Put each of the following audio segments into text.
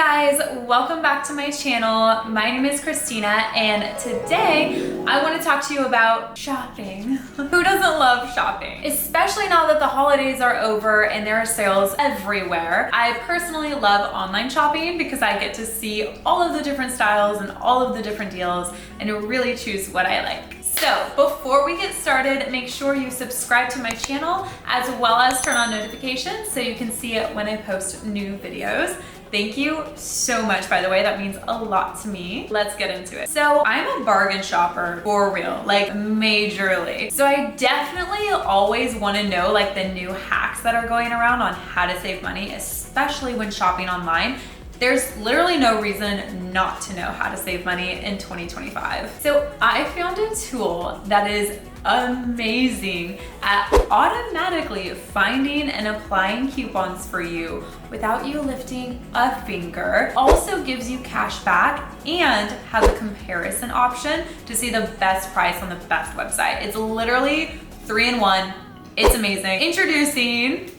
guys, welcome back to my channel. My name is Christina and today I want to talk to you about shopping. Who doesn't love shopping? Especially now that the holidays are over and there are sales everywhere. I personally love online shopping because I get to see all of the different styles and all of the different deals and really choose what I like. So before we get started, make sure you subscribe to my channel as well as turn on notifications so you can see it when I post new videos. Thank you so much, by the way. That means a lot to me. Let's get into it. So I'm a bargain shopper for real, like majorly. So I definitely always want to know like the new hacks that are going around on how to save money, especially when shopping online. There's literally no reason not to know how to save money in 2025. So I found a tool that is amazing at automatically finding and applying coupons for you without you lifting a finger. Also gives you cash back and has a comparison option to see the best price on the best website. It's literally 3-in-1. It's amazing. Introducing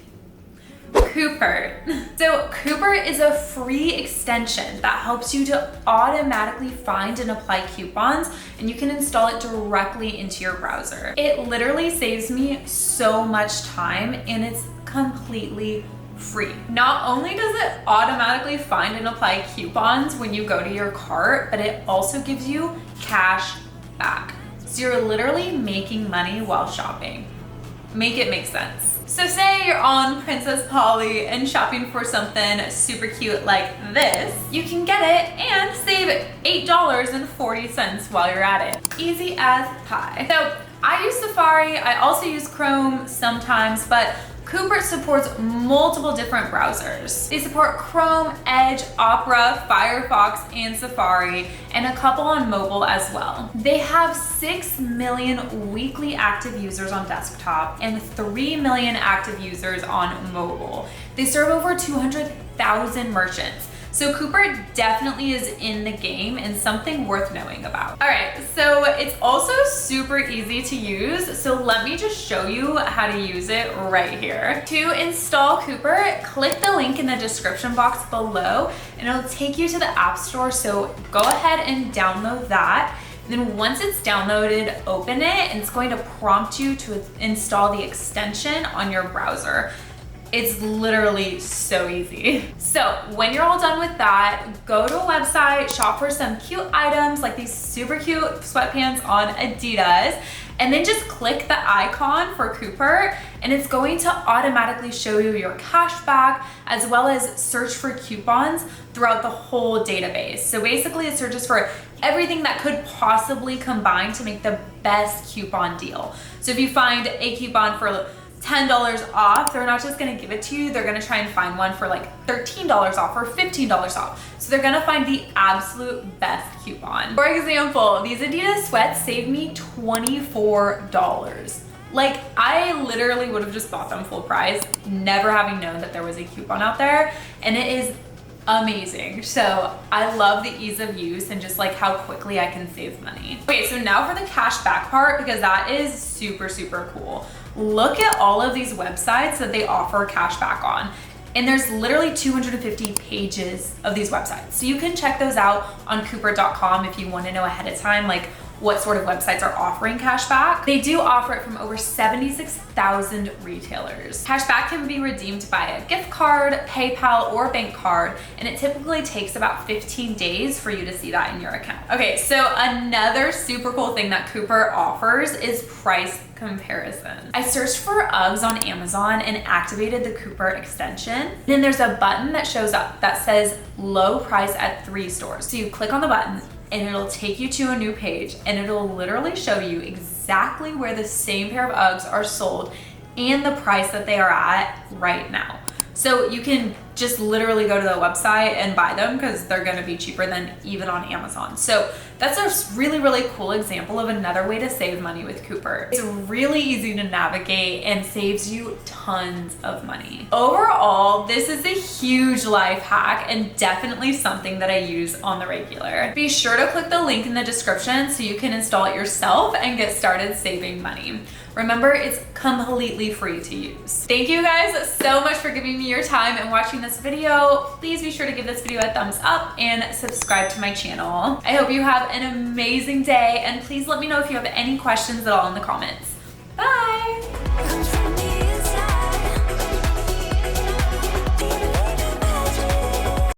Coupert. So Coupert is a free extension that helps you to automatically find and apply coupons, and you can install it directly into your browser. It literally saves me so much time and it's completely free. Not only does it automatically find and apply coupons when you go to your cart, but it also gives you cash back. So you're literally making money while shopping. Make it make sense. So say you're on Princess Polly and shopping for something super cute like this, you can get it and save $8.40 while you're at it. Easy as pie. So I use Safari, I also use Chrome sometimes, but Coupert supports multiple different browsers. They support Chrome, Edge, Opera, Firefox, and Safari, and a couple on mobile as well. They have 6 million weekly active users on desktop and 3 million active users on mobile. They serve over 200,000 merchants. So Coupert definitely is in the game and something worth knowing about. All right, so it's also super easy to use. So let me just show you how to use it right here. To install Coupert, click the link in the description box below and it'll take you to the App Store. So go ahead and download that. Then once it's downloaded, open it and it's going to prompt you to install the extension on your browser. It's literally so easy. So when you're all done with that, go to a website, shop for some cute items like these super cute sweatpants on Adidas, and then just click the icon for Coupert and it's going to automatically show you your cash back as well as search for coupons throughout the whole database. So basically it searches for everything that could possibly combine to make the best coupon deal. So if you find a coupon for $10 off, they're not just gonna give it to you, they're gonna try and find one for like $13 off or $15 off. So they're gonna find the absolute best coupon. For example, these Adidas sweats saved me $24. Like I literally would have just bought them full price, never having known that there was a coupon out there, and it is amazing. So I love the ease of use and just like how quickly I can save money. Okay, so now for the cash back part, because that is super, super cool. Look at all of these websites that they offer cash back on. And there's literally 250 pages of these websites. So you can check those out on Coupert.com if you want to know ahead of time, like what sort of websites are offering cash back. They do offer it from over 76,000 retailers. Cash back can be redeemed by a gift card, PayPal, or bank card, and it typically takes about 15 days for you to see that in your account. Okay, so another super cool thing that Coupert offers is price comparison. I searched for Uggs on Amazon and activated the Coupert extension. Then there's a button that shows up that says low price at 3 stores. So you click on the button and it'll take you to a new page and it'll literally show you exactly where the same pair of Uggs are sold and the price that they are at right now. So you can just literally go to the website and buy them because they're gonna be cheaper than even on Amazon. So that's a really, really cool example of another way to save money with Coupert. It's really easy to navigate and saves you tons of money. Overall, this is a huge life hack and definitely something that I use on the regular. Be sure to click the link in the description so you can install it yourself and get started saving money. Remember, it's completely free to use. Thank you guys so much for giving me your time and watching this video. Please be sure to give this video a thumbs up and subscribe to my channel. I hope you have an amazing day, and please let me know if you have any questions at all in the comments. Bye!